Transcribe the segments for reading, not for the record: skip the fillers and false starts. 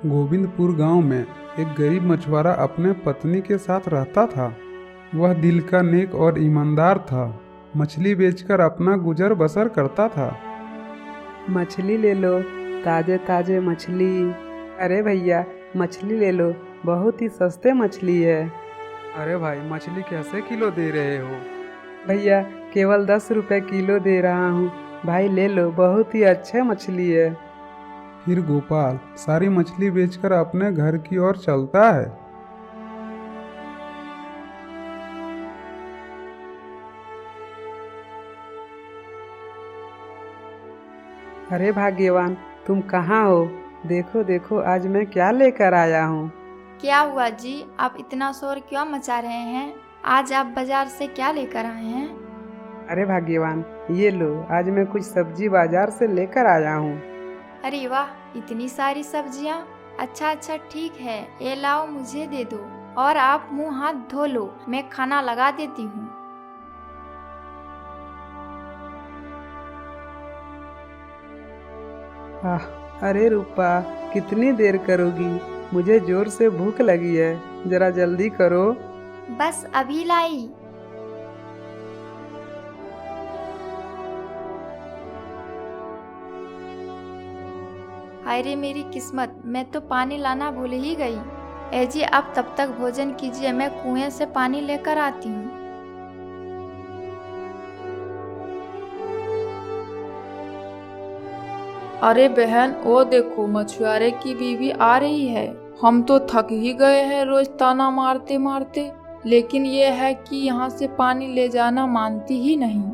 गोविंदपुर गांव में एक गरीब मछुआरा अपने पत्नी के साथ रहता था। वह दिल का नेक और ईमानदार था। मछली बेचकर अपना गुजर बसर करता था। मछली ले लो, ताजे ताजे मछली। अरे भैया, मछली ले लो, बहुत ही सस्ते मछली है। अरे भाई, मछली कैसे किलो दे रहे हो? भैया, केवल 10 रुपये किलो दे रहा हूँ। भाई ले लो, बहुत ही अच्छे मछली है। फिर गोपाल सारी मछली बेचकर अपने घर की ओर चलता है। अरे भाग्यवान, तुम कहाँ हो? देखो देखो, आज मैं क्या लेकर आया हूँ। क्या हुआ जी, आप इतना शोर क्यों मचा रहे हैं? आज आप बाजार से क्या लेकर आए हैं? अरे भाग्यवान, ये लो, आज मैं कुछ सब्जी बाजार से लेकर आया हूँ। अरे वाह, इतनी सारी सब्जियाँ। अच्छा अच्छा, ठीक है, ये लाओ, मुझे दे दो। और आप मुंह हाथ धो लो, मैं खाना लगा देती हूँ। अरे रूपा, कितनी देर करोगी? मुझे जोर से भूख लगी है, जरा जल्दी करो। बस अभी लाई। अरे मेरी किस्मत, मैं तो पानी लाना भूल ही गई। ए जी, आप तब तक भोजन कीजिए, मैं कुएं से पानी लेकर आती हूँ। अरे बहन, वो देखो, मछुआरे की बीवी आ रही है। हम तो थक ही गए हैं रोज ताना मारते मारते, लेकिन ये है कि यहाँ से पानी ले जाना मानती ही नहीं।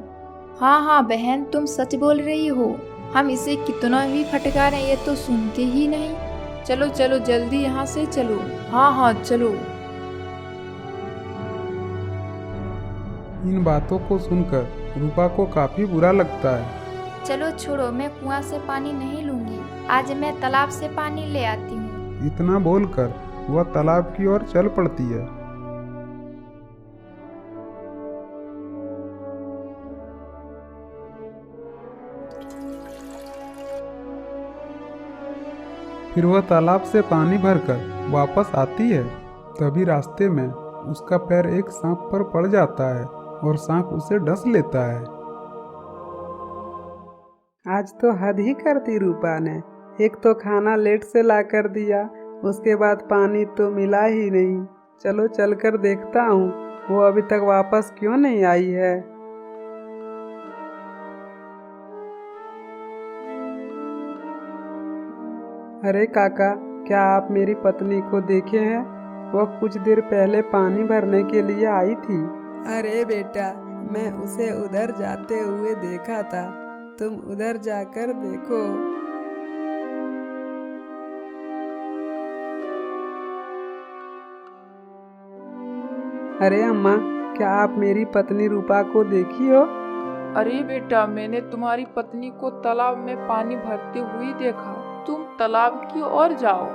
हाँ हाँ बहन, तुम सच बोल रही हो। हम इसे कितना भी फटकारें, ये तो सुनती ही नहीं। चलो चलो, जल्दी यहाँ से चलो। हाँ हाँ चलो। इन बातों को सुनकर रूपा को काफी बुरा लगता है। चलो छोड़ो, मैं कुआं से पानी नहीं लूंगी। आज मैं तालाब से पानी ले आती हूँ। इतना बोलकर वह तालाब की ओर चल पड़ती है। फिर वह तालाब से पानी भरकर वापस आती है। तभी रास्ते में उसका पैर एक सांप पर पड़ जाता है और सांप उसे डस लेता है। आज तो हद ही कर दी रूपा ने। एक तो खाना लेट से ला कर दिया, उसके बाद पानी तो मिला ही नहीं। चलो चलकर देखता हूँ, वो अभी तक वापस क्यों नहीं आई है। अरे काका, क्या आप मेरी पत्नी को देखे हैं? वह कुछ देर पहले पानी भरने के लिए आई थी। अरे बेटा, मैं उसे उधर जाते हुए देखा था, तुम उधर जाकर देखो। अरे अम्मा, क्या आप मेरी पत्नी रूपा को देखी हो? अरे बेटा, मैंने तुम्हारी पत्नी को तालाब में पानी भरते हुए देखा। तुम तालाब की ओर जाओ।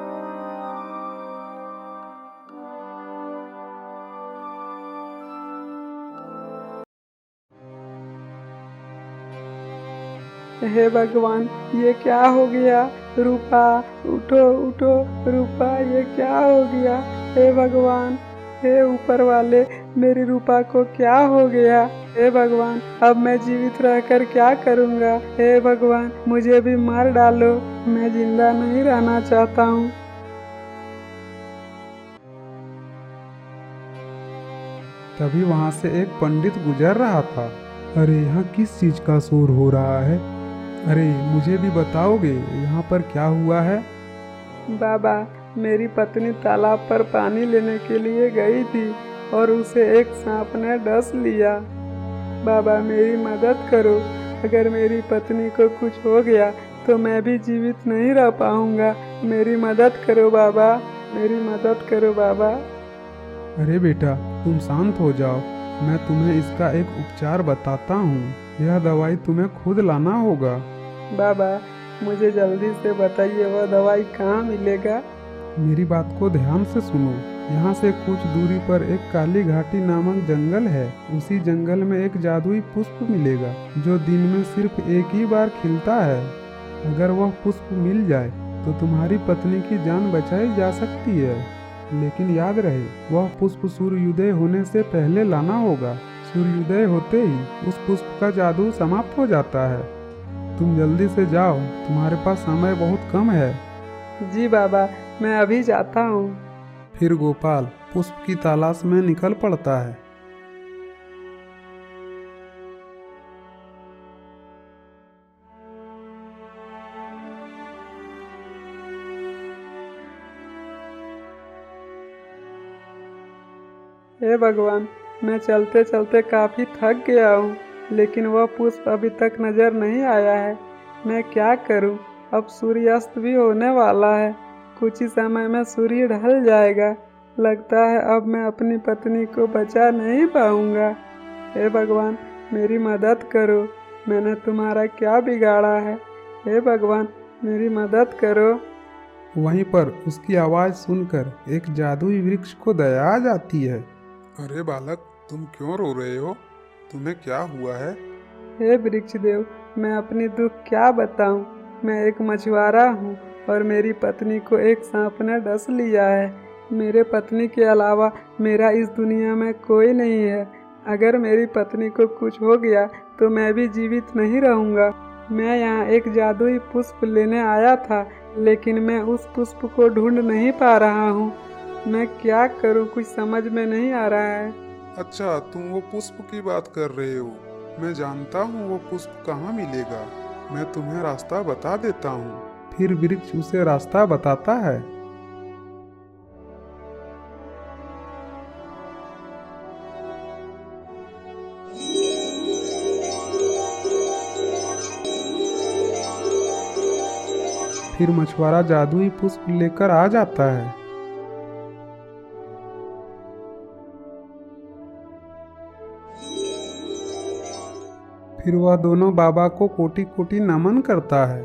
हे भगवान, ये क्या हो गया? रूपा, उठो उठो। रूपा, ये क्या हो गया? हे भगवान, हे ऊपर वाले, मेरी रूपा को क्या हो गया? हे भगवान, अब मैं जीवित रहकर क्या करूँगा? हे भगवान, मुझे भी मार डालो, मैं जिंदा नहीं रहना चाहता हूँ। तभी वहां से एक पंडित गुजर रहा था। अरे, यहाँ किस चीज का शोर हो रहा है? अरे, मुझे भी बताओगे यहाँ पर क्या हुआ है? बाबा, मेरी पत्नी तालाब पर पानी लेने के लिए गई थी और उसे एक सांप ने डस लिया। बाबा, मेरी मदद करो। अगर मेरी पत्नी को कुछ हो गया तो मैं भी जीवित नहीं रह पाऊंगा। मेरी मदद करो बाबा, मेरी मदद करो बाबा। अरे बेटा, तुम शांत हो जाओ, मैं तुम्हें इसका एक उपचार बताता हूँ। यह दवाई तुम्हें खुद लाना होगा। बाबा, मुझे जल्दी से बताइए, वह दवाई कहाँ मिलेगा? मेरी बात को ध्यान से सुनो। यहाँ से कुछ दूरी पर एक काली घाटी नामक जंगल है। उसी जंगल में एक जादुई पुष्प मिलेगा जो दिन में सिर्फ एक ही बार खिलता है। अगर वह पुष्प मिल जाए तो तुम्हारी पत्नी की जान बचाई जा सकती है, लेकिन याद रहे वह पुष्प सूर्योदय होने से पहले लाना होगा। सूर्योदय होते ही उस पुष्प का जादू समाप्त हो जाता है। तुम जल्दी से जाओ, तुम्हारे पास समय बहुत कम है। जी बाबा, मैं अभी जाता हूँ। फिर गोपाल पुष्प की तलाश में निकल पड़ता है। हे भगवान, मैं चलते चलते काफ़ी थक गया हूँ, लेकिन वह पुष्प अभी तक नज़र नहीं आया है। मैं क्या करूँ? अब सूर्यास्त भी होने वाला है। कुछ ही समय में सूर्य ढल जाएगा। लगता है अब मैं अपनी पत्नी को बचा नहीं पाऊँगा। हे भगवान, मेरी मदद करो। मैंने तुम्हारा क्या बिगाड़ा है? हे भगवान, मेरी मदद करो। वहीं पर उसकी आवाज़ सुनकर एक जादुई वृक्ष को दया आ जाती है। अरे बालक, तुम क्यों रो रहे हो? तुम्हें क्या हुआ है? हे वृक्ष देव, मैं अपनी दुख क्या बताऊं? मैं एक मछुआरा हूँ और मेरी पत्नी को एक सांप ने डस लिया है। मेरे पत्नी के अलावा मेरा इस दुनिया में कोई नहीं है। अगर मेरी पत्नी को कुछ हो गया तो मैं भी जीवित नहीं रहूँगा। मैं यहाँ एक जादुई पुष्प लेने आया था, लेकिन मैं उस पुष्प को ढूंढ नहीं पा रहा हूँ। मैं क्या करूँ, कुछ समझ में नहीं आ रहा है। अच्छा, तुम वो पुष्प की बात कर रहे हो। मैं जानता हूँ वो पुष्प कहाँ मिलेगा। मैं तुम्हें रास्ता बता देता हूँ। फिर वृक्ष उसे रास्ता बताता है। फिर मछुआरा जादुई पुष्प लेकर आ जाता है। फिर वह दोनों बाबा को कोटि कोटि नमन करता है।